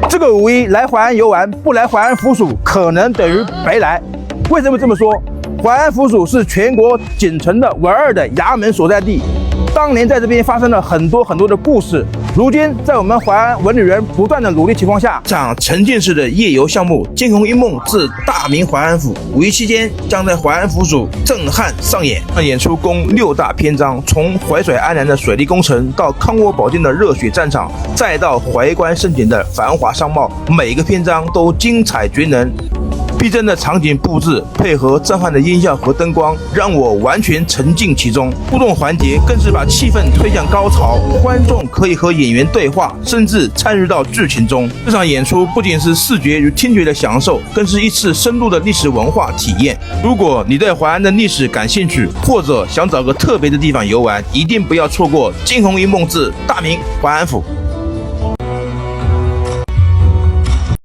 这个五一来淮安游玩，不来淮安府署，可能等于白来。为什么这么说？淮安府署是全国仅存的唯二的衙门所在地，当年在这边发生了很多的故事。如今，在我们淮安文旅人不断的努力情况下，这场沉浸式的夜游项目《惊鸿一梦至大明淮安府》，五一期间将在淮安府署震撼上演。演出共6大篇章，从淮水安南的水利工程，到康沃保定的热血战场，再到淮关盛典的繁华商贸，每个篇章都精彩绝伦。逼真的场景布置，配合震撼的音效和灯光，让我完全沉浸其中。互动环节更是把气氛推向高潮，观众可以和演员对话，甚至参与到剧情中。这场演出不仅是视觉与听觉的享受，更是一次深度的历史文化体验。如果你对淮安的历史感兴趣，或者想找个特别的地方游玩，一定不要错过《惊鸿一梦至大明淮安府》。